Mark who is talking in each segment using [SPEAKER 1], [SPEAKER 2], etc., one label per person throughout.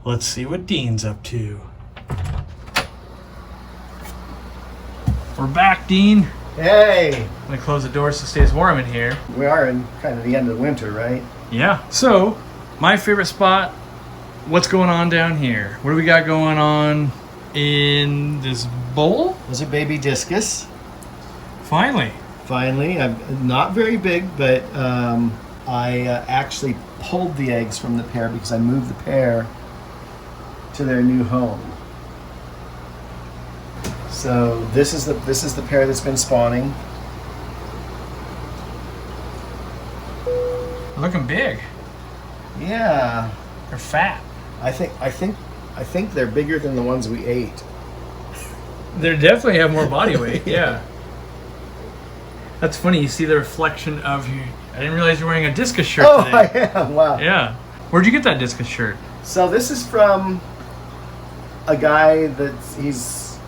[SPEAKER 1] Let's see what Dean's up to. We're back, Dean.
[SPEAKER 2] Hey!
[SPEAKER 1] I'm gonna close the doors so it stays warm in here.
[SPEAKER 2] We are in kind of the end of winter, right?
[SPEAKER 1] Yeah. So, my favorite spot, what's going on down here? What do we got going on in this bowl?
[SPEAKER 2] Those are baby discus.
[SPEAKER 1] Finally.
[SPEAKER 2] Finally. I'm not very big, but I actually pulled the eggs from the pair because I moved the pair to their new home. So this is the pair that's been spawning.
[SPEAKER 1] Looking big.
[SPEAKER 2] Yeah.
[SPEAKER 1] They're fat.
[SPEAKER 2] I think they're bigger than the ones we ate.
[SPEAKER 1] They definitely have more body weight, yeah. That's funny, you see the reflection of you. I didn't realize you're wearing a Discus shirt
[SPEAKER 2] Oh,
[SPEAKER 1] today.
[SPEAKER 2] I am. Wow.
[SPEAKER 1] Yeah. Where'd you get that Discus shirt?
[SPEAKER 2] So this is from a guy he's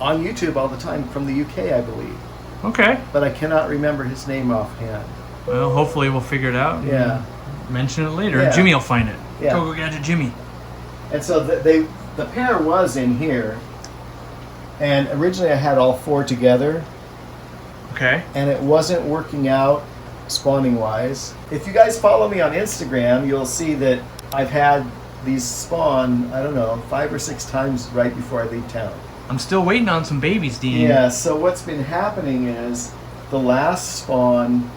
[SPEAKER 2] on YouTube all the time from the UK, I believe.
[SPEAKER 1] Okay.
[SPEAKER 2] But I cannot remember his name offhand.
[SPEAKER 1] Well, hopefully we'll figure it out.
[SPEAKER 2] Yeah.
[SPEAKER 1] Mention it later.
[SPEAKER 2] Yeah.
[SPEAKER 1] Jimmy will find it.
[SPEAKER 2] Yeah.
[SPEAKER 1] Go Gadget Jimmy.
[SPEAKER 2] And so the pair was in here, and originally I had all four together,
[SPEAKER 1] Okay.
[SPEAKER 2] and it wasn't working out spawning wise. If you guys follow me on Instagram, you'll see that I've had these spawn, I don't know, 5 or 6 times right before I leave town.
[SPEAKER 1] I'm still waiting on some babies, Dean.
[SPEAKER 2] Yeah, so what's been happening is the last spawn,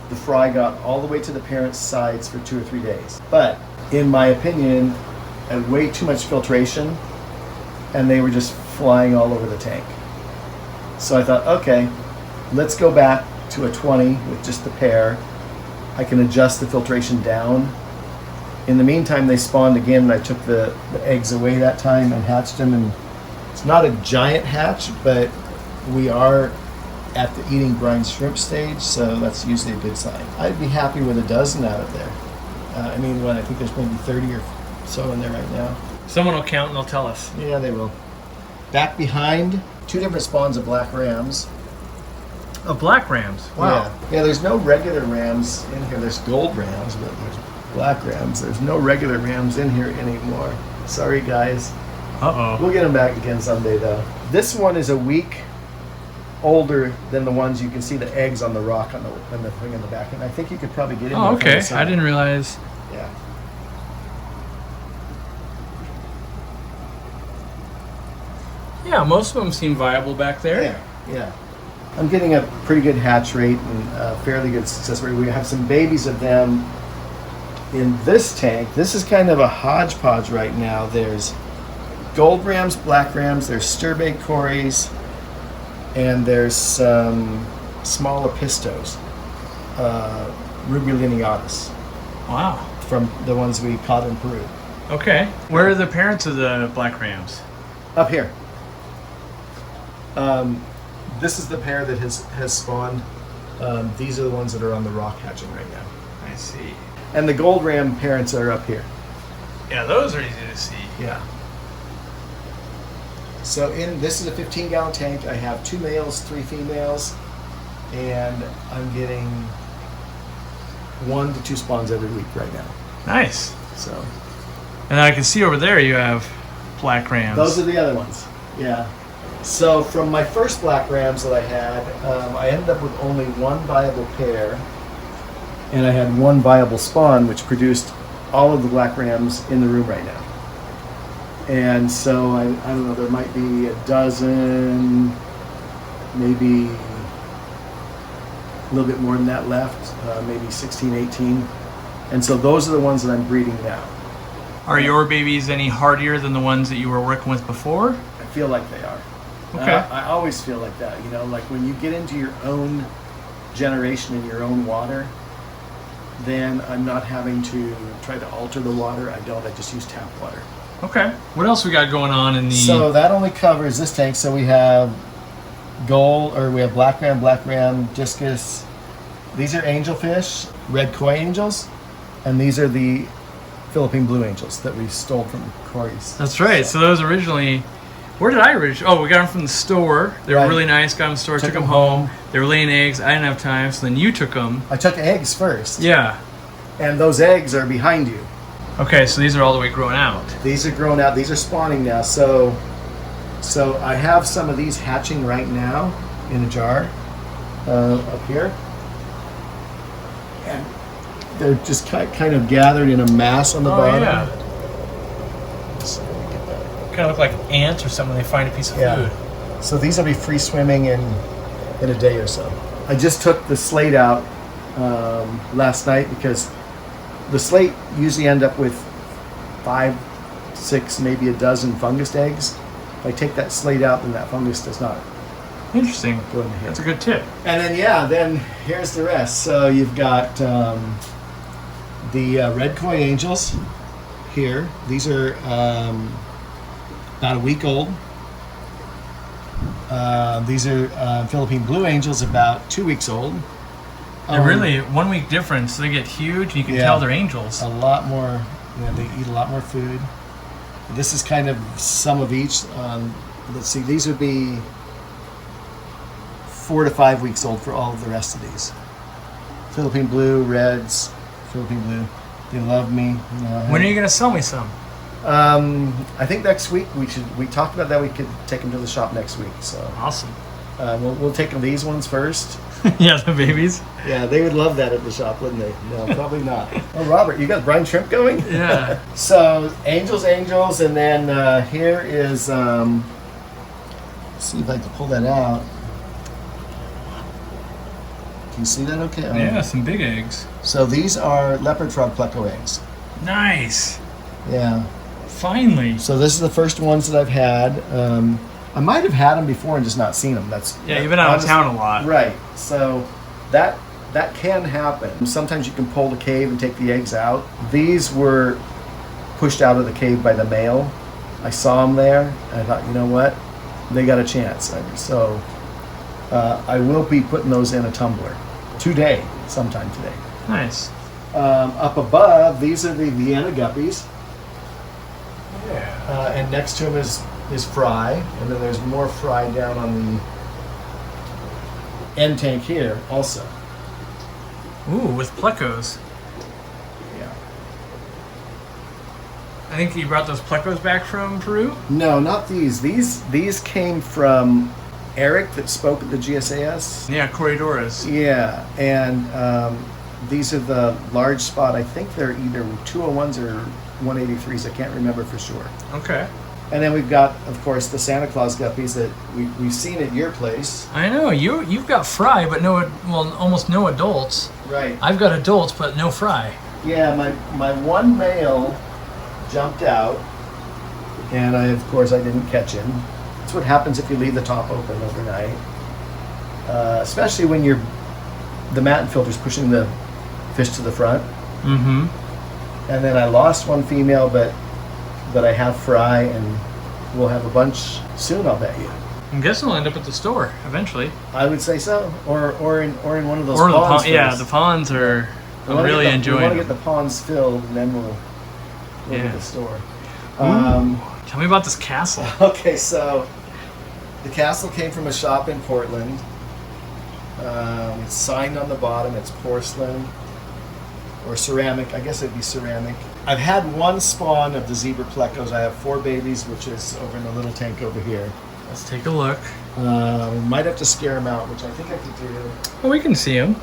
[SPEAKER 2] the fry got all the way to the parents' sides for 2 or 3 days. But in my opinion, I had way too much filtration, and they were just flying all over the tank. So I thought, okay, let's go back to a 20 with just the pair. I can adjust the filtration down. In the meantime, they spawned again, and I took the eggs away that time and hatched them. And it's not a giant hatch, but we are at the eating brine shrimp stage, so that's usually a good sign. I'd be happy with a dozen out of there. I think there's maybe 30 or so in there right now.
[SPEAKER 1] Someone will count and they'll tell us.
[SPEAKER 2] Yeah, they will. Back behind, 2 different spawns of black rams.
[SPEAKER 1] Oh, black rams. Wow.
[SPEAKER 2] Yeah, there's no regular rams in here. There's gold rams, but there's black rams. There's no regular rams in here anymore. Sorry, guys.
[SPEAKER 1] Uh-oh.
[SPEAKER 2] We'll get them back again someday, though. This one is a week older than the ones you can see the eggs on the rock on the thing in the back. And I think you could probably get in there.
[SPEAKER 1] Oh,
[SPEAKER 2] from the
[SPEAKER 1] okay.
[SPEAKER 2] side.
[SPEAKER 1] I didn't realize.
[SPEAKER 2] Yeah.
[SPEAKER 1] Yeah, most of them seem viable back there.
[SPEAKER 2] Yeah. I'm getting a pretty good hatch rate and a fairly good success rate. We have some babies of them in this tank. This is kind of a hodgepodge right now. There's gold rams, black rams, there's stir-bait cories, and there's some small epistos, Rubia lineatus,
[SPEAKER 1] Wow.
[SPEAKER 2] from the ones we caught in Peru.
[SPEAKER 1] Okay. Where are the parents of the black rams?
[SPEAKER 2] Up here. This is the pair that has spawned. These are the ones that are on the rock hatching right now.
[SPEAKER 1] I see.
[SPEAKER 2] And the gold ram parents are up here.
[SPEAKER 1] Yeah, those are easy to see.
[SPEAKER 2] Yeah. So this is a 15-gallon tank. I have 2 males, 3 females, and I'm getting 1 to 2 spawns every week right now.
[SPEAKER 1] Nice.
[SPEAKER 2] So.
[SPEAKER 1] And I can see over there you have black rams.
[SPEAKER 2] Those are the other ones. Yeah. So from my first black rams that I had, I ended up with only 1 viable pair, and I had 1 viable spawn, which produced all of the black rams in the room right now. And so I don't know, there might be a dozen, maybe a little bit more than that left, maybe 16, 18. And so those are the ones that I'm breeding now.
[SPEAKER 1] Are your babies any hardier than the ones that you were working with before?
[SPEAKER 2] I feel like they are.
[SPEAKER 1] Okay.
[SPEAKER 2] I always feel like that, like when you get into your own generation in your own water, then I'm not having to try to alter the water. I just use tap water.
[SPEAKER 1] Okay. What else we got going on in the...
[SPEAKER 2] So that only covers this tank. So we have we have black ram, discus. These are angelfish, red koi angels, and these are the Philippine blue angels that we stole from Corey's.
[SPEAKER 1] That's right. So those originally... Where did I originally... Oh, we got them from the store. They were really nice. Got them from the store, took them home. They were laying eggs. I didn't have time, so then you took them.
[SPEAKER 2] I took eggs first.
[SPEAKER 1] Yeah.
[SPEAKER 2] And those eggs are behind you.
[SPEAKER 1] Okay, so these are all the way grown out.
[SPEAKER 2] These are grown out. These are spawning now. So I have some of these hatching right now in a jar up here. And they're just kind of gathered in a mass on the bottom.
[SPEAKER 1] Yeah. Kind of look like ants or something when they find a piece of food.
[SPEAKER 2] So these will be free swimming in a day or so. I just took the slate out last night because the slate usually end up with 5, 6, maybe a dozen fungus eggs. If I take that slate out, then that fungus does not.
[SPEAKER 1] Interesting.
[SPEAKER 2] Go in here.
[SPEAKER 1] That's a good tip.
[SPEAKER 2] And then here's the rest. So you've got the red koi angels here. These are about a week old. These are Philippine blue angels, about 2 weeks old.
[SPEAKER 1] They're really 1 week difference. So they get huge, and you can tell they're angels.
[SPEAKER 2] A lot more. They eat a lot more food. This is kind of some of each. Let's see. These would be 4 to 5 weeks old for all of the rest of these. Philippine blue, reds, Philippine blue. They love me.
[SPEAKER 1] When are you going to sell me some?
[SPEAKER 2] I think next week we talked about that. We could take them to the shop next week. So
[SPEAKER 1] awesome.
[SPEAKER 2] We'll take these ones first.
[SPEAKER 1] Yeah, the babies.
[SPEAKER 2] Yeah, they would love that at the shop, wouldn't they? No, probably not. Oh, Robert, you got brine shrimp going?
[SPEAKER 1] Yeah.
[SPEAKER 2] So angels, and then here is. Let's see if I can pull that out. Can you see that? Okay.
[SPEAKER 1] Yeah, some big eggs.
[SPEAKER 2] So these are leopard frog pleco eggs.
[SPEAKER 1] Nice.
[SPEAKER 2] Yeah.
[SPEAKER 1] Finally.
[SPEAKER 2] So this is the first ones that I've had. I might have had them before and just not seen them.
[SPEAKER 1] You've been out of town a lot.
[SPEAKER 2] Right. So that can happen. Sometimes you can pull the cave and take the eggs out. These were pushed out of the cave by the male. I saw them there, and I thought, you know what? They got a chance. So I will be putting those in a tumbler today, sometime today.
[SPEAKER 1] Nice.
[SPEAKER 2] Up above, these are the Vienna guppies.
[SPEAKER 1] Yeah.
[SPEAKER 2] And next to them is fry, and then there's more fry down on the end tank here also.
[SPEAKER 1] Ooh, with plecos.
[SPEAKER 2] Yeah.
[SPEAKER 1] I think you brought those plecos back from Peru?
[SPEAKER 2] No, not these. These came from Eric that spoke at the GSAS.
[SPEAKER 1] Yeah, Corridoras.
[SPEAKER 2] Yeah, and these are the large spot. I think they're either 201s or 183s. I can't remember for sure.
[SPEAKER 1] Okay.
[SPEAKER 2] And then we've got, of course, the Santa Claus guppies that we've seen at your place.
[SPEAKER 1] I know you've got fry, but almost no adults.
[SPEAKER 2] Right.
[SPEAKER 1] I've got adults, but no fry.
[SPEAKER 2] Yeah, my one male jumped out, and of course I didn't catch him. That's what happens if you leave the top open overnight, especially when the matin filter's pushing the fish to the front.
[SPEAKER 1] Mm-hmm.
[SPEAKER 2] And then I lost one female, but I have fry, and we'll have a bunch soon, I'll bet you.
[SPEAKER 1] I'm guessing we'll end up at the store eventually.
[SPEAKER 2] I would say so, or in one of those
[SPEAKER 1] or
[SPEAKER 2] ponds.
[SPEAKER 1] Yeah, the ponds are. I'm really enjoying.
[SPEAKER 2] We want to
[SPEAKER 1] them.
[SPEAKER 2] get the ponds filled, and then we'll go to the store.
[SPEAKER 1] Tell me about this castle.
[SPEAKER 2] Okay, so the castle came from a shop in Portland. It's signed on the bottom. It's porcelain or ceramic. I guess it'd be ceramic. I've had one spawn of the zebra plecos. I have 4 babies, which is over in the little tank over here.
[SPEAKER 1] Let's take a look.
[SPEAKER 2] Might have to scare them out, which I think I could do.
[SPEAKER 1] Well, we can see them.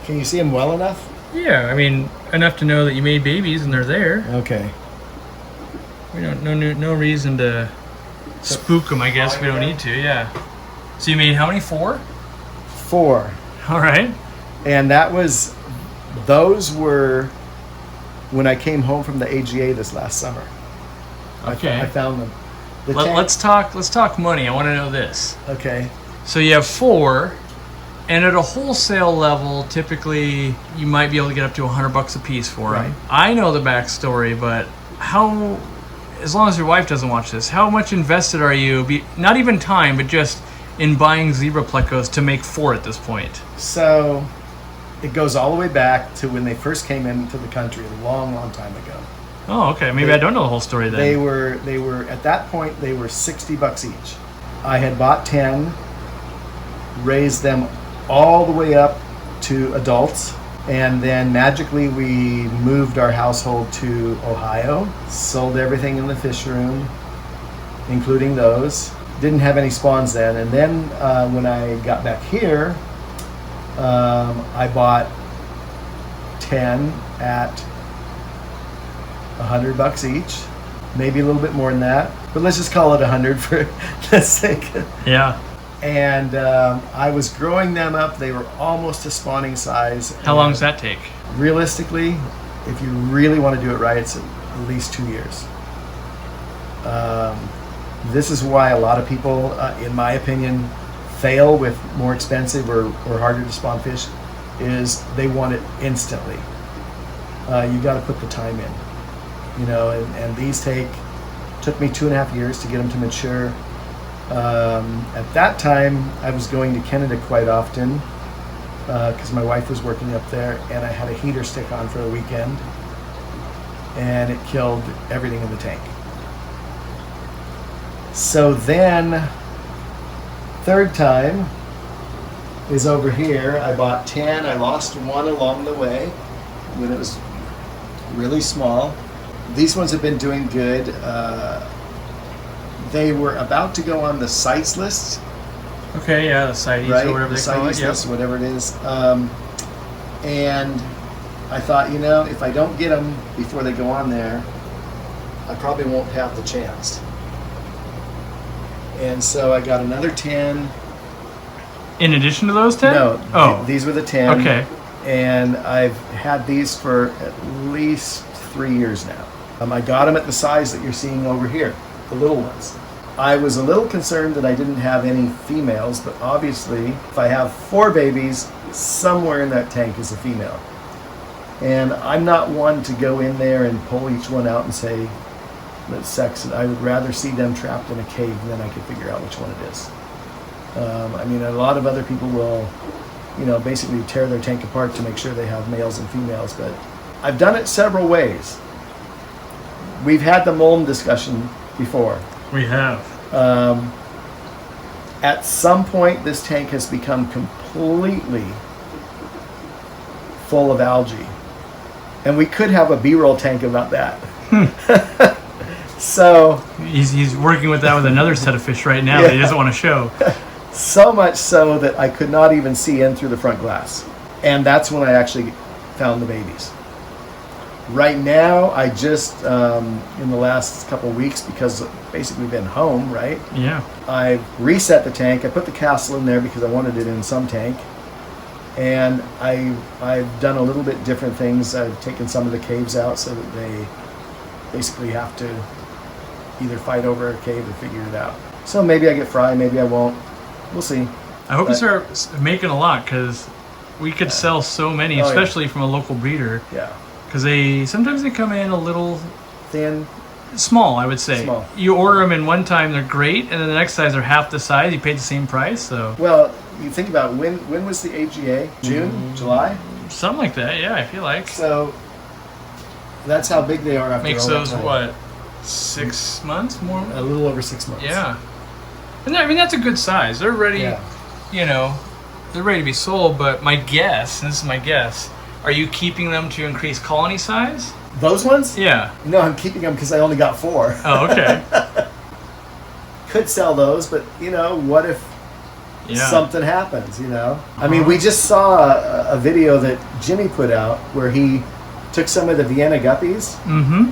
[SPEAKER 2] Can you see them well enough?
[SPEAKER 1] Yeah, I mean, enough to know that you made babies and they're there.
[SPEAKER 2] Okay.
[SPEAKER 1] We don't no reason to spook them. I guess we don't need to. Yeah. So you made how many? 4?
[SPEAKER 2] 4.
[SPEAKER 1] All right.
[SPEAKER 2] And those were when I came home from the AGA this last summer.
[SPEAKER 1] Okay.
[SPEAKER 2] I found them.
[SPEAKER 1] Let's talk money. I want to know this.
[SPEAKER 2] Okay.
[SPEAKER 1] So you have 4, and at a wholesale level, typically you might be able to get up to $100 a piece for them.
[SPEAKER 2] Right.
[SPEAKER 1] I know the backstory, but how? As long as your wife doesn't watch this, how much invested are you? Not even time, but just in buying zebra plecos to make 4 at this point.
[SPEAKER 2] So it goes all the way back to when they first came into the country a long, long time ago.
[SPEAKER 1] Oh, okay. Maybe I don't know the whole story then.
[SPEAKER 2] They were at that point they were $60 each. I had bought 10, raised them all the way up to adults, And then magically we moved our household to Ohio, sold everything in the fish room, including those. Didn't have any spawns then. And then when I got back here, I bought 10 at $100 each, maybe a little bit more than that, but let's just call it 100 for the sake.
[SPEAKER 1] Yeah.
[SPEAKER 2] And I was growing them up. They were almost to spawning size.
[SPEAKER 1] How long does that take?
[SPEAKER 2] Realistically, if you really want to do it right, it's at least 2 years. This is why a lot of people, in my opinion, fail with more expensive or harder to spawn fish, is they want it instantly. You got to put the time in, you know, and these took me 2.5 years to get them to mature. At that time, I was going to Canada quite often because my wife was working up there, and I had a heater stick on for a weekend, and it killed everything in the tank. So then, third time is over here. I bought 10. I lost one along the way when it was really small. These ones have been doing good. They were about to go on the CITES list.
[SPEAKER 1] Okay, yeah, the CITES,
[SPEAKER 2] right?
[SPEAKER 1] or whatever
[SPEAKER 2] the
[SPEAKER 1] they call
[SPEAKER 2] CITES
[SPEAKER 1] it.
[SPEAKER 2] list, whatever it is. And I thought, you know, if I don't get them before they go on there, I probably won't have the chance. And so I got another 10.
[SPEAKER 1] In addition to those 10?
[SPEAKER 2] No,
[SPEAKER 1] Oh.
[SPEAKER 2] these were the 10.
[SPEAKER 1] Okay.
[SPEAKER 2] And I've had these for at least 3 years now. I got them at the size that you're seeing over here, the little ones. I was a little concerned that I didn't have any females, but obviously if I have 4 babies, somewhere in that tank is a female. And I'm not one to go in there and pull each one out and say, let's sex it. I would rather see them trapped in a cave and then I could figure out which one it is. I mean, a lot of other people will, you know, basically tear their tank apart to make sure they have males and females, but I've done it several ways. We've had the mulm discussion before.
[SPEAKER 1] We have.
[SPEAKER 2] At some point, this tank has become completely full of algae. And we could have a B-roll tank about that. So
[SPEAKER 1] He's working with that with another set of fish right now that he doesn't want to show.
[SPEAKER 2] so much so that I could not even see in through the front glass. And that's when I actually found the babies. Right now, I just, in the last couple of weeks, because I've basically been home, right?
[SPEAKER 1] Yeah.
[SPEAKER 2] I reset the tank. I put the castle in there because I wanted it in some tank. And I've done a little bit different things. I've taken some of the caves out so that they basically have to either fight over a cave or figure it out. So maybe I get fry, maybe I won't. We'll see.
[SPEAKER 1] I hope you start making a lot, because we could sell so many, especially from a local breeder.
[SPEAKER 2] Yeah.
[SPEAKER 1] Because sometimes they come in a little
[SPEAKER 2] Thin.
[SPEAKER 1] small, I would say.
[SPEAKER 2] Small.
[SPEAKER 1] You order them in one time, they're great, and then the next size they're half the size. You paid the same price, so
[SPEAKER 2] Well, you think about when was the AGA? June? July?
[SPEAKER 1] something like that. Yeah, I feel like
[SPEAKER 2] So that's how big they are after
[SPEAKER 1] makes
[SPEAKER 2] all that
[SPEAKER 1] those
[SPEAKER 2] time.
[SPEAKER 1] what 6 months more.
[SPEAKER 2] A little over 6 months.
[SPEAKER 1] Yeah, and I mean that's a good size. They're ready.
[SPEAKER 2] Yeah.
[SPEAKER 1] You know, they're ready to be sold. But my guess, and this is my guess, are you keeping them to increase colony size?
[SPEAKER 2] Those ones?
[SPEAKER 1] Yeah.
[SPEAKER 2] No, I'm keeping them because I only got 4.
[SPEAKER 1] Oh, okay.
[SPEAKER 2] Could sell those, but you know, what if
[SPEAKER 1] Yeah.
[SPEAKER 2] something happens, you know? I mean, we just saw a video that Jimmy put out where he took some of the Vienna guppies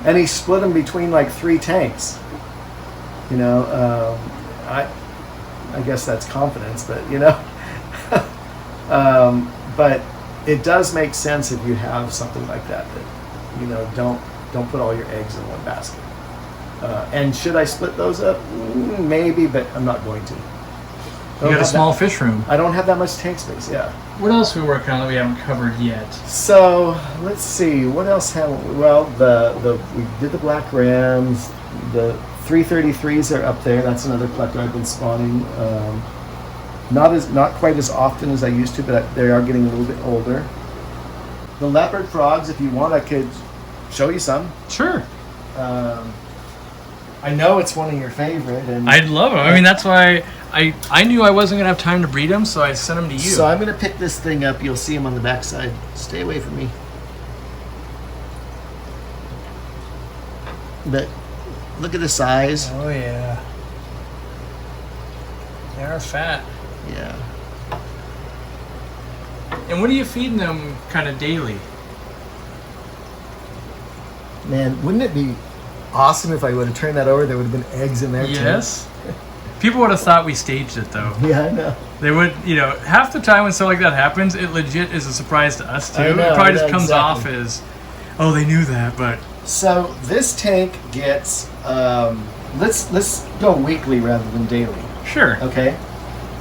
[SPEAKER 2] and he split them between like 3 tanks. You know, I guess that's confidence, but you know, but it does make sense if you have something like that, you know, don't put all your eggs in one basket. And should I split those up? Maybe, but I'm not going to.
[SPEAKER 1] You got a small fish room.
[SPEAKER 2] I don't have that much tank space, yeah.
[SPEAKER 1] What else are we working on that we haven't covered yet?
[SPEAKER 2] So let's see, what else have we? Well, we did the black rams, the 333s are up there. That's another pleco I've been spawning. Not quite as often as I used to, but they are getting a little bit older. The leopard frogs, if you want, I could show you some.
[SPEAKER 1] Sure.
[SPEAKER 2] I know it's one of your favorite, and
[SPEAKER 1] I'd love them. I mean, that's why I knew I wasn't gonna have time to breed them, so I sent them to you.
[SPEAKER 2] So I'm gonna pick this thing up. You'll see him on the backside. Stay away from me. But look at the size.
[SPEAKER 1] Oh yeah. They're fat.
[SPEAKER 2] Yeah.
[SPEAKER 1] And what are you feeding them kind of daily?
[SPEAKER 2] Man, wouldn't it be awesome if I would have turned that over? There would have been eggs in there too.
[SPEAKER 1] Yes. People would have thought we staged it though.
[SPEAKER 2] Yeah, I know.
[SPEAKER 1] They would, you know, half the time when stuff like that happens, it legit is a surprise to us too.
[SPEAKER 2] I know,
[SPEAKER 1] it probably
[SPEAKER 2] I
[SPEAKER 1] just
[SPEAKER 2] know,
[SPEAKER 1] comes
[SPEAKER 2] exactly.
[SPEAKER 1] off as, oh, they knew that, but
[SPEAKER 2] So this tank gets let's go weekly rather than daily.
[SPEAKER 1] sure.
[SPEAKER 2] Okay.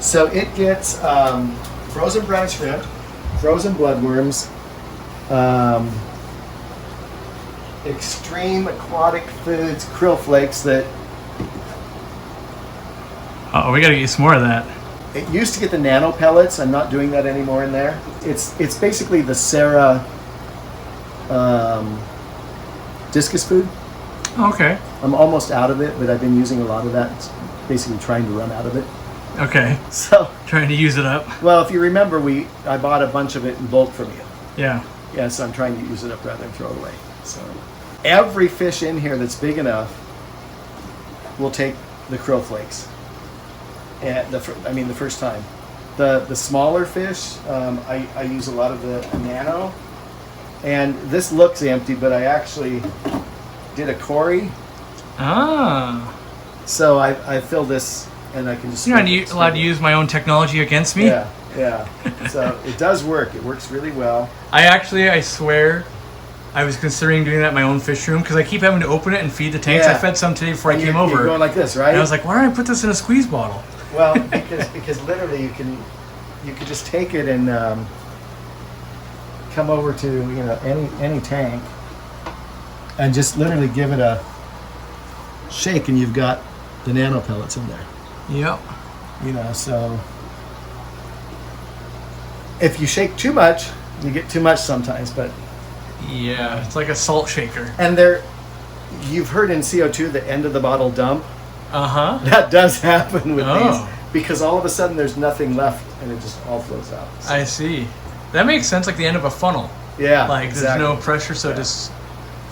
[SPEAKER 2] So it gets frozen brine shrimp, frozen bloodworms, extreme aquatic foods, krill flakes that
[SPEAKER 1] Oh, we gotta get some more of that.
[SPEAKER 2] it used to get the nano pellets. I'm not doing that anymore in there. It's basically the Sarah Discus food.
[SPEAKER 1] Okay.
[SPEAKER 2] I'm almost out of it, but I've been using a lot of that. It's basically trying to run out of it.
[SPEAKER 1] Okay.
[SPEAKER 2] So,
[SPEAKER 1] Trying to use it up.
[SPEAKER 2] well, if you remember, I bought a bunch of it in bulk from you.
[SPEAKER 1] Yeah.
[SPEAKER 2] Yeah, so I'm trying to use it up rather than throw it away. So every fish in here that's big enough will take the krill flakes. And the first time. The smaller fish, I use a lot of the nano. And this looks empty, but I actually did a cory.
[SPEAKER 1] Ah.
[SPEAKER 2] So I fill this and I can just...
[SPEAKER 1] You're not allowed to use my own technology against me?
[SPEAKER 2] Yeah, yeah. So it does work. It works really well.
[SPEAKER 1] I swear, I was considering doing that in my own fish room because I keep having to open it and feed the tanks.
[SPEAKER 2] Yeah.
[SPEAKER 1] I fed some today before I
[SPEAKER 2] And
[SPEAKER 1] came
[SPEAKER 2] you're
[SPEAKER 1] over.
[SPEAKER 2] going like this, right?
[SPEAKER 1] And I was like, why don't I put this in a squeeze bottle?
[SPEAKER 2] Well, because literally you could just take it and come over to any tank and just literally give it a shake, and you've got the nano pellets in there.
[SPEAKER 1] Yep.
[SPEAKER 2] So if you shake too much, you get too much sometimes. But
[SPEAKER 1] Yeah, it's like a salt shaker.
[SPEAKER 2] and you've heard in CO2 the end of the bottle dump.
[SPEAKER 1] Uh-huh.
[SPEAKER 2] That does happen with
[SPEAKER 1] Oh.
[SPEAKER 2] these because all of a sudden there's nothing left and it just all flows out. So,
[SPEAKER 1] I see. That makes sense, like the end of a funnel.
[SPEAKER 2] yeah,
[SPEAKER 1] Like
[SPEAKER 2] exactly.
[SPEAKER 1] there's no pressure, so it
[SPEAKER 2] Yeah.
[SPEAKER 1] just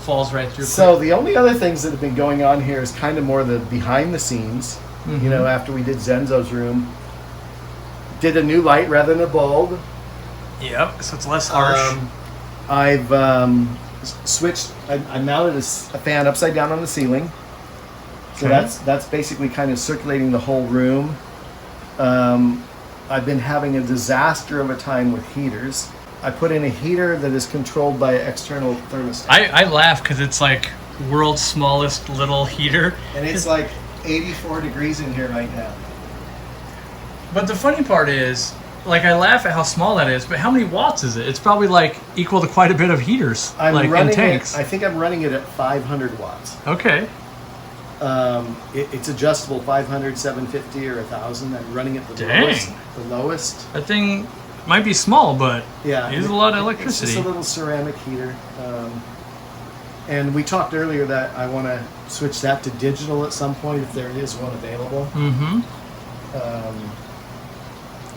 [SPEAKER 1] falls right through.
[SPEAKER 2] So the only other things that have been going on here is kind of more the behind the scenes.
[SPEAKER 1] Mhm.
[SPEAKER 2] After we did Zenzo's room, did a new light rather than a bulb.
[SPEAKER 1] Yep, so it's less harsh.
[SPEAKER 2] I've switched. I mounted a fan upside down on the ceiling, so
[SPEAKER 1] Okay.
[SPEAKER 2] that's basically kind of circulating the whole room. I've been having a disaster of a time with heaters. I put in a heater that is controlled by an external thermostat.
[SPEAKER 1] I laugh because it's like world's smallest little heater.
[SPEAKER 2] And it's like 84 degrees in here right now.
[SPEAKER 1] But the funny part is, like, I laugh at how small that is, but how many watts is it? It's probably like equal to quite a bit of heaters,
[SPEAKER 2] I'm
[SPEAKER 1] like in
[SPEAKER 2] running
[SPEAKER 1] tanks.
[SPEAKER 2] it. I think I'm running it at 500 watts.
[SPEAKER 1] Okay.
[SPEAKER 2] It's adjustable, 500, 750, or 1,000. I'm running it the
[SPEAKER 1] Dang.
[SPEAKER 2] lowest. The lowest.
[SPEAKER 1] That thing might be small, but
[SPEAKER 2] Yeah,
[SPEAKER 1] it uses a lot of
[SPEAKER 2] It's just
[SPEAKER 1] electricity.
[SPEAKER 2] a little ceramic heater. And we talked earlier that I want to switch that to digital at some point if there is one available.
[SPEAKER 1] Mm-hmm.
[SPEAKER 2] Um,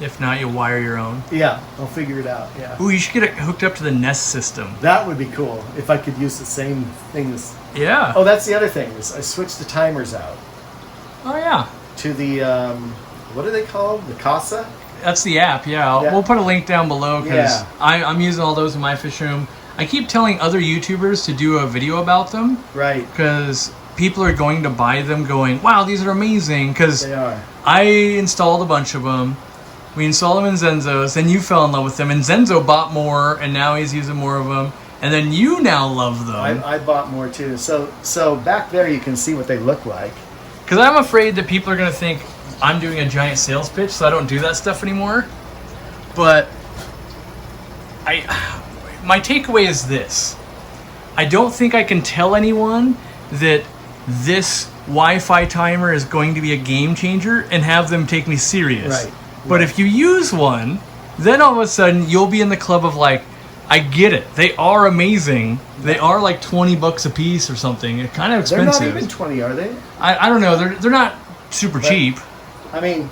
[SPEAKER 1] If not, you'll wire your own.
[SPEAKER 2] yeah, I'll figure it out. Yeah,
[SPEAKER 1] Ooh, you should get it hooked up to the Nest system.
[SPEAKER 2] that would be cool if I could use the same thing as.
[SPEAKER 1] Yeah.
[SPEAKER 2] Oh, that's the other thing. Is I switched the timers out
[SPEAKER 1] Oh, yeah.
[SPEAKER 2] to the what are they called? The Casa.
[SPEAKER 1] That's the app, yeah.
[SPEAKER 2] Yeah.
[SPEAKER 1] We'll put a link down below because
[SPEAKER 2] Yeah.
[SPEAKER 1] I'm using all those in my fish room. I keep telling other YouTubers to do a video about them
[SPEAKER 2] Right.
[SPEAKER 1] because people are going to buy them going, wow, these are amazing. Because
[SPEAKER 2] They are.
[SPEAKER 1] I installed a bunch of them. We installed them in Zenzo's, then you fell in love with them, and Zenzo bought more, and now he's using more of them. And then you now love them.
[SPEAKER 2] I bought more too. So back there you can see what they look like.
[SPEAKER 1] Because I'm afraid that people are going to think I'm doing a giant sales pitch, so I don't do that stuff anymore. But my takeaway is this. I don't think I can tell anyone that this Wi-Fi timer is going to be a game changer and have them take me serious.
[SPEAKER 2] Right.
[SPEAKER 1] But if you use one, then all of a sudden you'll be in the club of like, I get it. They are amazing. They are like $20 a piece or something. It's kind of
[SPEAKER 2] They're
[SPEAKER 1] expensive.
[SPEAKER 2] not even 20, are they?
[SPEAKER 1] I don't know. They're not super cheap.
[SPEAKER 2] I mean,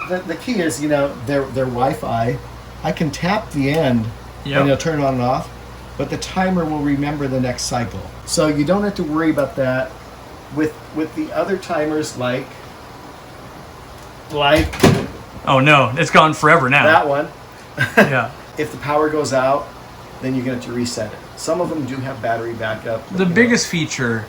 [SPEAKER 2] the key is, you know, their Wi-Fi. I can tap the end
[SPEAKER 1] Yep.
[SPEAKER 2] and it'll turn on and off, but the timer will remember the next cycle. So you don't have to worry about that. With the other timers, like
[SPEAKER 1] Oh no, it's gone forever now.
[SPEAKER 2] that one,
[SPEAKER 1] Yeah.
[SPEAKER 2] if the power goes out, then you're going to reset it. Some of them do have battery backup.
[SPEAKER 1] The biggest feature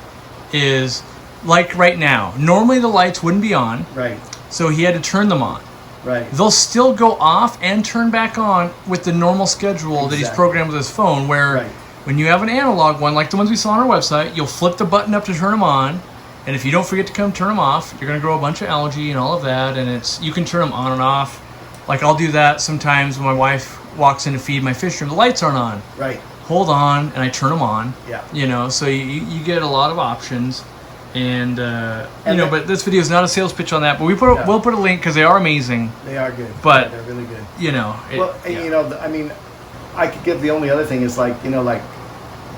[SPEAKER 1] is, like right now, normally the lights wouldn't be on,
[SPEAKER 2] Right,
[SPEAKER 1] so he had to turn them on.
[SPEAKER 2] right.
[SPEAKER 1] They'll still go off and turn back on with the normal schedule that he's
[SPEAKER 2] Exactly.
[SPEAKER 1] programmed with his phone, where
[SPEAKER 2] Right.
[SPEAKER 1] when you have an analog one, like the ones we saw on our website, you'll flip the button up to turn them on, and if you don't forget to come turn them off, you're going to grow a bunch of algae and all of that, and you can turn them on and off. Like I'll do that sometimes when my wife walks in to feed my fish room, the lights aren't on.
[SPEAKER 2] Right.
[SPEAKER 1] Hold on, and I turn them on.
[SPEAKER 2] Yeah.
[SPEAKER 1] You know, so you get a lot of options. And,
[SPEAKER 2] And
[SPEAKER 1] but this video is not a sales pitch on that, but we'll put a link because they are amazing.
[SPEAKER 2] They are good.
[SPEAKER 1] But-
[SPEAKER 2] they're really good.
[SPEAKER 1] You know,
[SPEAKER 2] Well, and, you know, I mean, I could give the only other thing is like, you know, like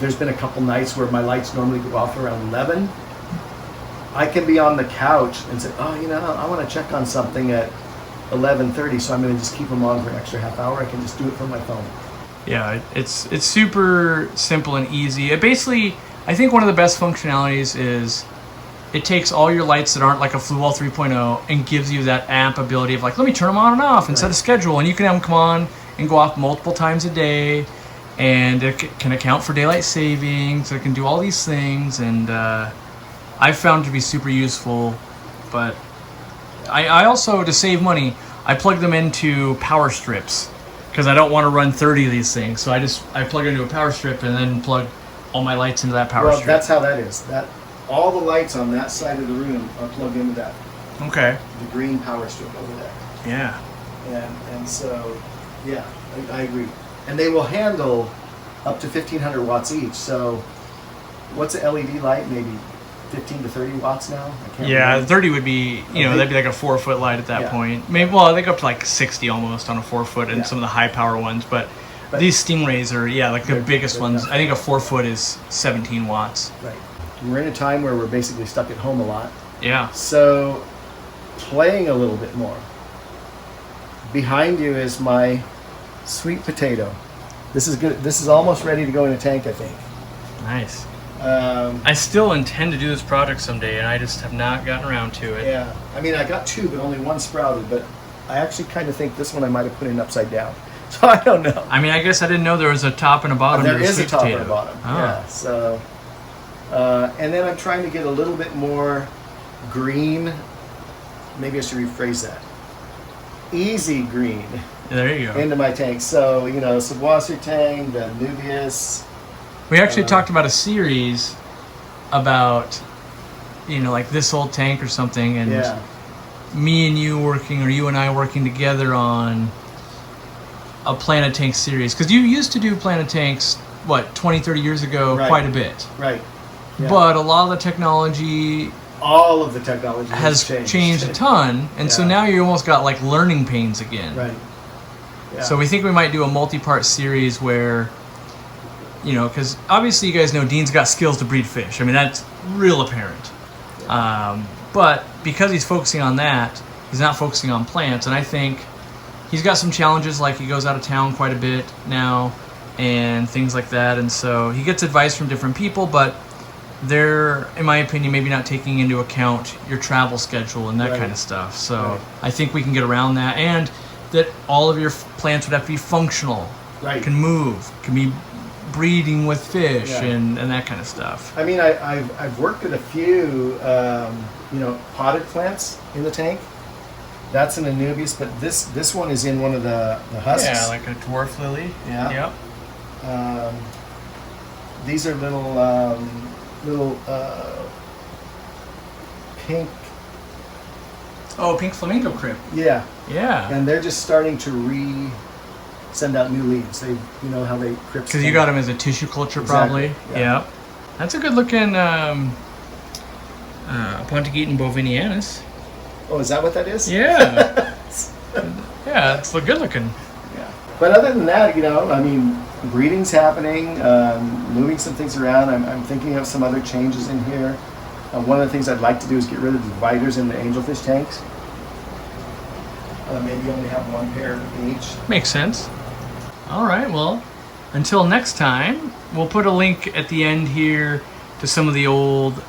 [SPEAKER 2] there's been a couple nights where my lights normally go off around 11. I can be on the couch and say, oh, you know, I want to check on something at 11:30, so I'm going to just keep them on for an extra half hour. I can just do it from my phone.
[SPEAKER 1] Yeah, it's super simple and easy. It basically, I think one of the best functionalities is it takes all your lights that aren't like a Fluwall 3.0 and gives you that app ability of like, let me turn them on and off and set a schedule, and you can have them come on and go off multiple times a day, and it can account for daylight savings. It can do all these things, and I found it to be super useful. But I also, to save money, I plug them into power strips because I don't want to run 30 of these things. So I plug into a power strip and then plug all my lights into that power
[SPEAKER 2] Well,
[SPEAKER 1] strip.
[SPEAKER 2] that's how that is. That all the lights on that side of the room are plugged into that,
[SPEAKER 1] Okay.
[SPEAKER 2] the green power strip over there.
[SPEAKER 1] Yeah.
[SPEAKER 2] And so, yeah, I agree. And they will handle up to 1,500 watts each. So, what's an LED light? Maybe 15 to 30 watts now? I can't
[SPEAKER 1] Yeah,
[SPEAKER 2] remember.
[SPEAKER 1] 30 would be, that'd be like a 4-foot light at that
[SPEAKER 2] Yeah.
[SPEAKER 1] point. Maybe, well, they go up to like 60 almost on a 4-foot and
[SPEAKER 2] Yeah.
[SPEAKER 1] some of the high power ones. But these Stingrays are, like the
[SPEAKER 2] They're-
[SPEAKER 1] biggest
[SPEAKER 2] they're
[SPEAKER 1] ones.
[SPEAKER 2] enough.
[SPEAKER 1] I think a 4-foot is 17 watts.
[SPEAKER 2] Right. We're in a time where we're basically stuck at home a lot.
[SPEAKER 1] Yeah.
[SPEAKER 2] So, playing a little bit more. Behind you is my sweet potato. This is good. This is almost ready to go in a tank, I think.
[SPEAKER 1] Nice.
[SPEAKER 2] Um,
[SPEAKER 1] I still intend to do this project someday, and I just have not gotten around to it.
[SPEAKER 2] yeah. I mean, I got two, but only one sprouted. But I actually kind of think this one I might have put in upside down. So I don't know.
[SPEAKER 1] I mean, I guess I didn't know there was a top and a bottom to
[SPEAKER 2] There
[SPEAKER 1] the
[SPEAKER 2] is a
[SPEAKER 1] sweet
[SPEAKER 2] top
[SPEAKER 1] potato.
[SPEAKER 2] and a bottom.
[SPEAKER 1] Oh.
[SPEAKER 2] Yeah. So, and then I'm trying to get a little bit more green. Maybe I should rephrase that. Easy green
[SPEAKER 1] There you go.
[SPEAKER 2] into my tank. So, you know, Sabuasir Tang, the Nubius.
[SPEAKER 1] We actually talked about a series about, like this old tank or something, and
[SPEAKER 2] Yeah.
[SPEAKER 1] me and you working, or you and I working together on a Planet Tank series. Because you used to do Planet Tanks, what, 20, 30 years ago,
[SPEAKER 2] Right.
[SPEAKER 1] quite a bit.
[SPEAKER 2] Right. Yeah.
[SPEAKER 1] But a lot of the technology
[SPEAKER 2] all of the technology
[SPEAKER 1] has changed a ton, and so
[SPEAKER 2] Yeah.
[SPEAKER 1] now you almost got like learning pains again.
[SPEAKER 2] Right. Yeah.
[SPEAKER 1] So we think we might do a multi-part series where, because obviously you guys know Dean's got skills to breed fish. I mean, that's real apparent. But because he's focusing on that, he's not focusing on plants. And I think he's got some challenges, like he goes out of town quite a bit now and things like that. And so he gets advice from different people, but they're, in my opinion, maybe not taking into account your travel schedule and that
[SPEAKER 2] Right.
[SPEAKER 1] kind of stuff. So
[SPEAKER 2] Right.
[SPEAKER 1] I think we can get around that. And that all of your plants would have to be functional,
[SPEAKER 2] Right.
[SPEAKER 1] can move, can be breeding with fish,
[SPEAKER 2] Yeah.
[SPEAKER 1] and that kind of stuff.
[SPEAKER 2] I mean, I've worked with a few, potted plants in the tank. That's an Anubias, but this one is in one of the husks.
[SPEAKER 1] Yeah, like a dwarf lily.
[SPEAKER 2] Yeah.
[SPEAKER 1] Yep.
[SPEAKER 2] These are little pink.
[SPEAKER 1] Oh, pink flamingo crypt.
[SPEAKER 2] Yeah,
[SPEAKER 1] Yeah.
[SPEAKER 2] and they're just starting to send out new leaves. They, you know how they crypts.
[SPEAKER 1] Because you got them as a tissue culture, probably.
[SPEAKER 2] Exactly, yeah.
[SPEAKER 1] Yep. That's a good looking Pontigeton bovinianus.
[SPEAKER 2] Oh, is that what that is?
[SPEAKER 1] Yeah. Yeah, it's good looking.
[SPEAKER 2] Yeah. But other than that, I mean, breeding's happening, moving some things around. I'm thinking of some other changes in here. One of the things I'd like to do is get rid of the dividers in the angelfish tanks. maybe only have one pair each.
[SPEAKER 1] Makes sense. All right, well, until next time, we'll put a link at the end here to some of the old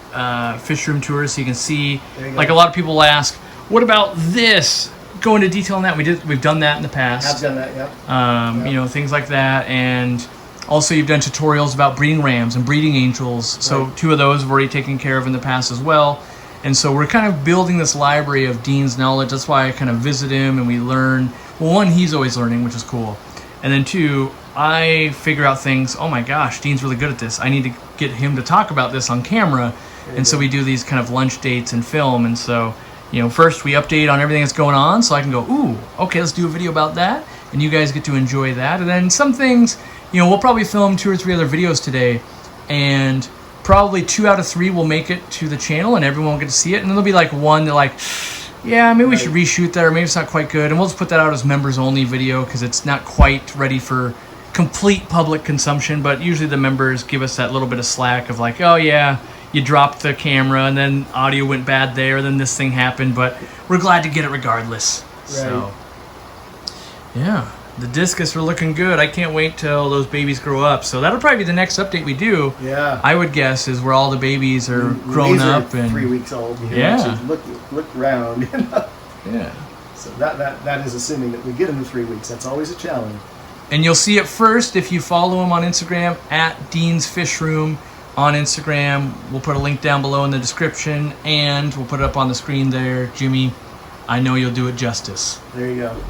[SPEAKER 1] fish room tours so you can see. Like a lot of people ask, what about this? Go into detail on that. We've done that in the past.
[SPEAKER 2] I've done that, yep.
[SPEAKER 1] Yep. You know, things like that. And also you've done tutorials about breeding rams and breeding angels. So right. 2 of those we've already taken care of in the past as well. And so we're kind of building this library of Dean's knowledge. That's why I kind of visit him and we learn. Well, 1, he's always learning, which is cool. And then 2, I figure out things, oh my gosh, Dean's really good at this. I need to get him to talk about this on camera. And so we do these kind of lunch dates and film. And so, you know, first we update on everything that's going on so I can go, ooh, okay, let's do a video about that. And you guys get to enjoy that. And then some things, you know, we'll probably film 2 or 3 other videos today. And probably 2 out of 3 will make it to the channel and everyone will get to see it. And then there'll be like 1 that like, yeah, maybe we should reshoot that, or maybe it's not quite good. And we'll just put that out as members only video because it's not quite ready for complete public consumption. But usually the members give us that little bit of slack of like, oh yeah, you dropped the camera and then audio went bad there, then this thing happened, but we're glad to get it regardless. Right. So, yeah. The Discus are looking good. I can't wait till those babies grow up. So that'll probably be the next update we do. Yeah. I would guess is where all the babies are grown up and
[SPEAKER 2] 3 weeks old. You know,
[SPEAKER 1] yeah.
[SPEAKER 2] Look around. You know?
[SPEAKER 1] Yeah.
[SPEAKER 2] So that is assuming that we get them in 3 weeks. That's always a challenge.
[SPEAKER 1] And you'll see it first if you follow him on Instagram at Dean's Fish Room on Instagram. We'll put a link down below in the description and we'll put it up on the screen there. Jimmy, I know you'll do it justice.
[SPEAKER 2] There you go.